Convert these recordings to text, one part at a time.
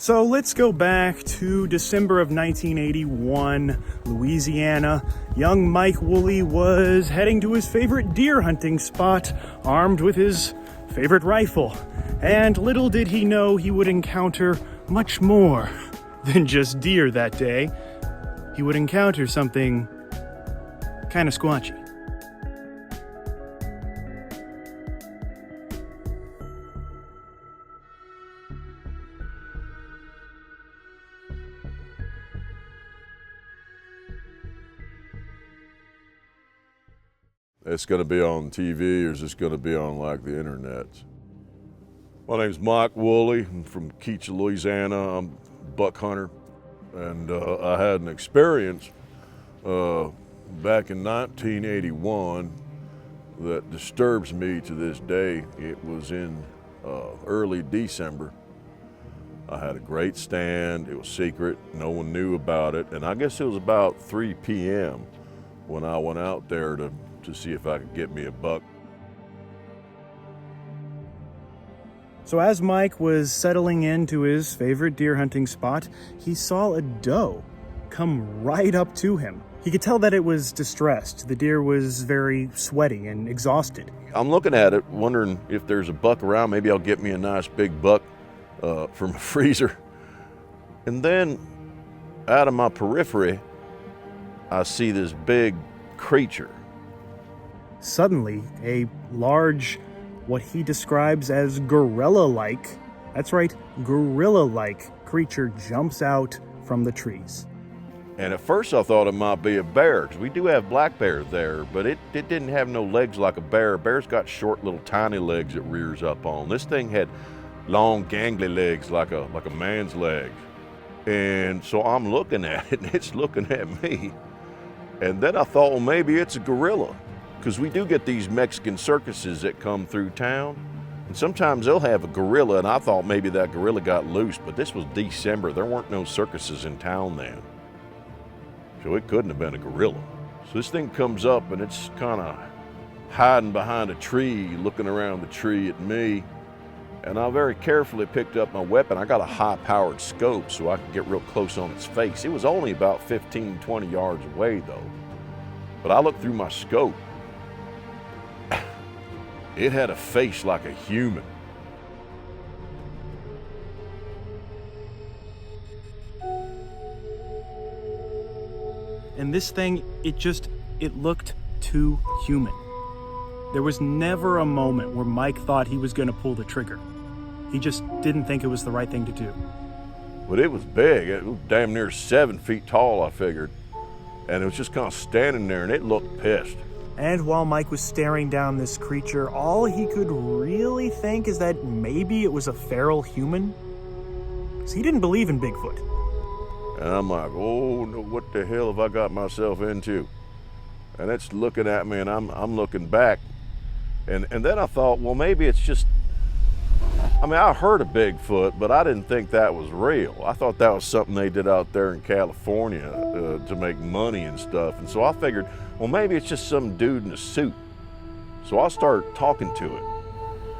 So let's go back to December of 1981, Louisiana. Young Mike Wooley was heading to his favorite deer hunting spot, armed with his favorite rifle. And little did he know he would encounter much more than just deer that day. He would encounter something kind of squatchy. It's going to be on TV, or is this going to be on like the internet? My name's Mike Wooley. I'm from Keach, Louisiana. I'm a buck hunter, and I had an experience back in 1981 that disturbs me to this day. It was in early December. I had a great stand. It was secret. No one knew about it, and I guess it was about 3 p.m. when I went out there to see if I could get me a buck. So as Mike was settling into his favorite deer hunting spot, he saw a doe come right up to him. He could tell that it was distressed. The deer was very sweaty and exhausted. I'm looking at it, wondering if there's a buck around. Maybe I'll get me a nice big buck from a freezer. And then out of my periphery, I see this big creature. Suddenly, a large, what he describes as gorilla-like, that's right, gorilla-like creature jumps out from the trees. And at first I thought it might be a bear, because we do have black bears there, but it didn't have no legs like a bear. A bear's got short little tiny legs it rears up on. This thing had long gangly legs like a man's leg. And so I'm looking at it and it's looking at me. And then I thought, well, maybe it's a gorilla, because we do get these Mexican circuses that come through town, and sometimes they'll have a gorilla, and I thought maybe that gorilla got loose, but this was December. There weren't no circuses in town then, so it couldn't have been a gorilla. So this thing comes up and it's kind of hiding behind a tree, looking around the tree at me, and I very carefully picked up my weapon. I got a high-powered scope so I could get real close on its face. It was only about 15, 20 yards away though, but I looked through my scope. It had a face like a human. And this thing, it looked too human. There was never a moment where Mike thought he was going to pull the trigger. He just didn't think it was the right thing to do. But it was big. It was damn near 7 feet tall, I figured. And it was just kind of standing there, and it looked pissed. And while Mike was staring down this creature, all he could really think is that maybe it was a feral human. Because he didn't believe in Bigfoot. And I'm like, oh, no, what the hell have I got myself into? And it's looking at me, and I'm looking back. And then I thought, well, maybe it's just, I heard of Bigfoot, but I didn't think that was real. I thought that was something they did out there in California to make money and stuff. And so I figured, well, maybe it's just some dude in a suit. So I started talking to it.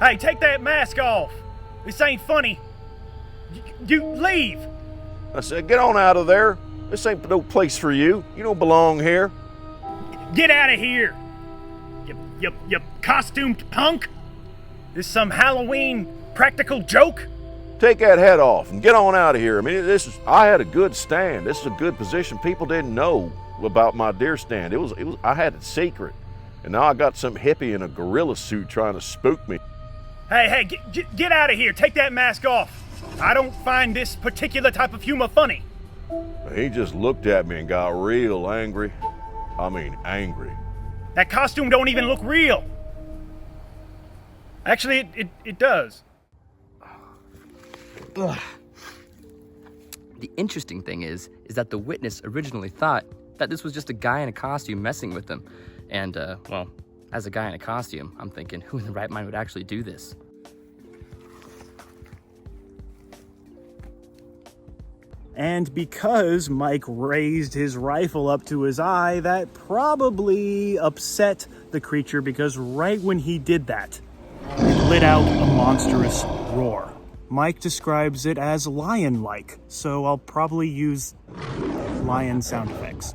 Hey, take that mask off. This ain't funny. You leave. I said, get on out of there. This ain't no place for you. You don't belong here. Get out of here. You costumed punk. This some Halloween practical joke? Take that head off and get on out of here. I had a good stand. This is a good position. People didn't know about my deer stand. I had it secret. And now I got some hippie in a gorilla suit trying to spook me. Hey, get out of here. Take that mask off. I don't find this particular type of humor funny. He just looked at me and got real angry. Angry. That costume don't even look real. Actually, it does. Ugh. The interesting thing is that the witness originally thought that this was just a guy in a costume messing with them. And, well, as a guy in a costume, I'm thinking, who in the right mind would actually do this? And because Mike raised his rifle up to his eye, that probably upset the creature, because right when he did that, it let out a monstrous roar. Mike describes it as lion-like, so I'll probably use lion sound effects.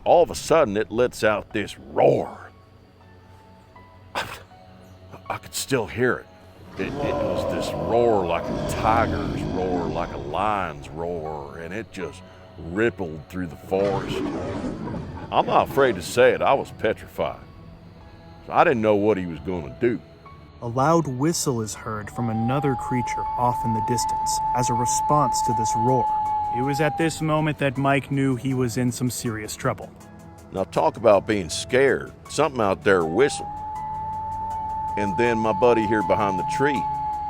All of a sudden, it lets out this roar. I could still hear it. It was this roar like a tiger's roar, like a lion's roar, and it just rippled through the forest. I'm not afraid to say it, I was petrified. I didn't know what he was going to do. A loud whistle is heard from another creature off in the distance as a response to this roar. It was at this moment that Mike knew he was in some serious trouble. Now talk about being scared. Something out there whistled. And then my buddy here behind the tree,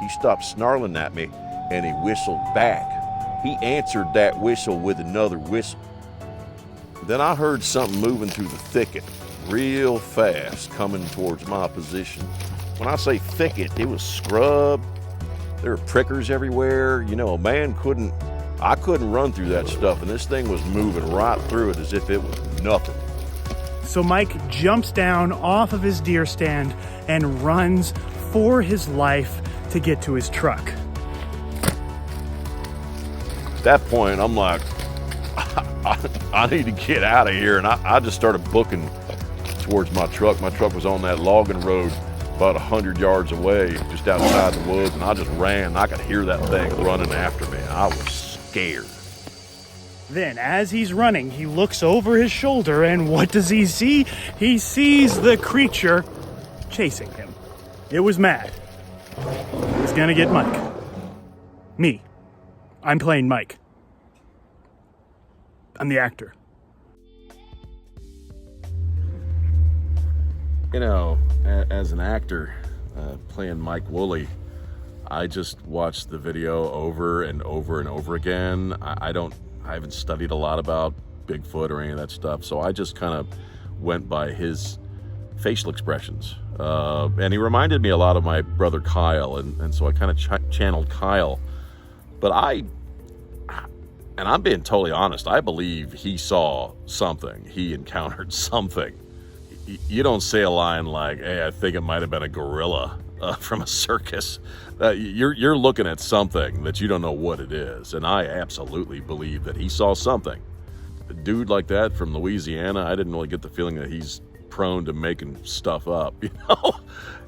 he stopped snarling at me and he whistled back. He answered that whistle with another whistle. Then I heard something moving through the thicket real fast coming towards my position. When I say thicket, it was scrub. There were prickers everywhere. You know, I couldn't run through that stuff, and this thing was moving right through it as if it was nothing. So Mike jumps down off of his deer stand and runs for his life to get to his truck. At that point, I'm like, I need to get out of here, and I just started booking towards my truck. My truck was on that logging road about 100 yards away, just outside the woods, and I just ran. I could hear that thing running after me. I was scared. Then, as he's running, he looks over his shoulder, and what does he see? He sees the creature chasing him. It was mad. It was gonna get Mike. Me. I'm playing Mike. I'm the actor. You know, as an actor playing Mike Wooley, I just watched the video over and over and over again. I haven't studied a lot about Bigfoot or any of that stuff, so I just kind of went by his facial expressions. And he reminded me a lot of my brother Kyle, and so I kind of channeled Kyle. But and I'm being totally honest, I believe he saw something. He encountered something. You don't say a line like, hey, I think it might have been a gorilla from a circus. You're looking at something that you don't know what it is. And I absolutely believe that he saw something. A dude like that from Louisiana, I didn't really get the feeling that he's prone to making stuff up, you know?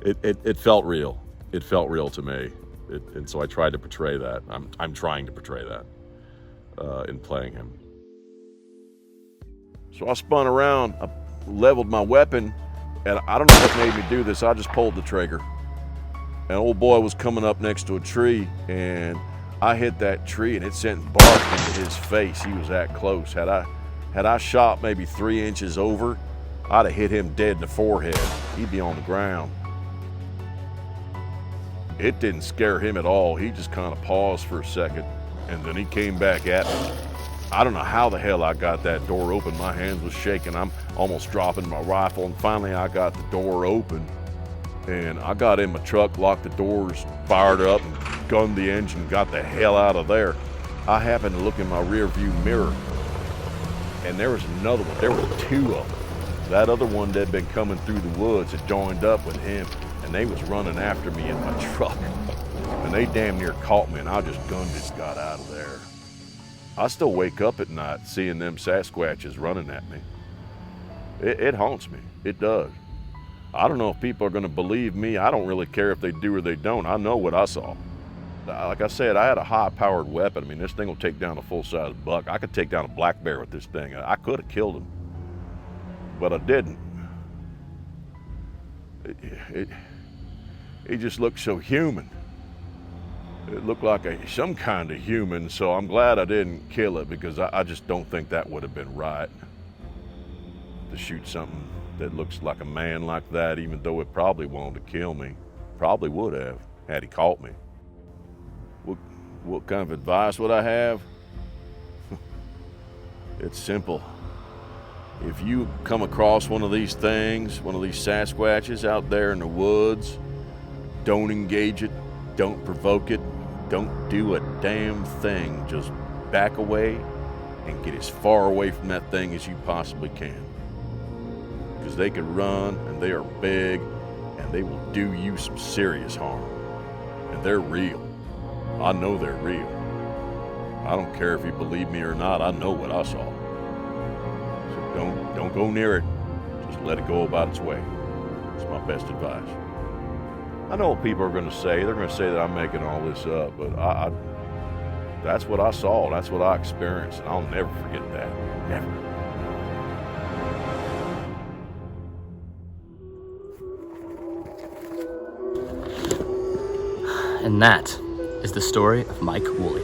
It felt real. It felt real to me. And so I tried to portray that. I'm trying to portray that in playing him. So I spun around, I leveled my weapon, and I don't know what made me do this. I just pulled the trigger. An old boy was coming up next to a tree, and I hit that tree, and it sent bark into his face. He was that close. Had I shot maybe 3 inches over, I'd have hit him dead in the forehead. He'd be on the ground. It didn't scare him at all. He just kind of paused for a second, and then he came back at me. I don't know how the hell I got that door open. My hands was shaking. I'm almost dropping my rifle, and finally I got the door open. And I got in my truck, locked the doors, fired up, and gunned the engine, got the hell out of there. I happened to look in my rear view mirror, and there was another one. There were 2 of them. That other one that had been coming through the woods had joined up with him, and they was running after me in my truck. And they damn near caught me, and I just gunned it, got out of there. I still wake up at night seeing them Sasquatches running at me. It haunts me. It does. I don't know if people are going to believe me. I don't really care if they do or they don't. I know what I saw. Like I said, I had a high-powered weapon. I mean, this thing will take down a full-size buck. I could take down a black bear with this thing. I could have killed him, but I didn't. It just looked so human. It looked like some kind of human, so I'm glad I didn't kill it, because I just don't think that would have been right to shoot something that looks like a man like that, even though it probably wanted to kill me. Probably would have, had he caught me. What kind of advice would I have? It's simple. If you come across one of these things, one of these Sasquatches out there in the woods, don't engage it, don't provoke it, don't do a damn thing. Just back away and get as far away from that thing as you possibly can. Because they can run, and they are big, and they will do you some serious harm. And they're real. I know they're real. I don't care if you believe me or not, I know what I saw. So don't go near it. Just let it go about its way. It's my best advice. I know what people are going to say. They're going to say that I'm making all this up, but that's what I saw. That's what I experienced, and I'll never forget that. Never. And that is the story of Mike Wooley.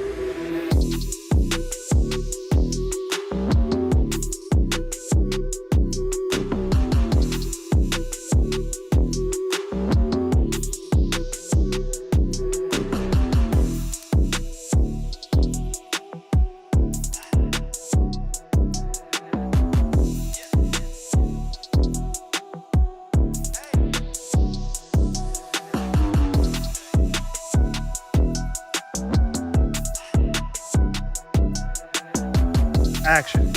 Action.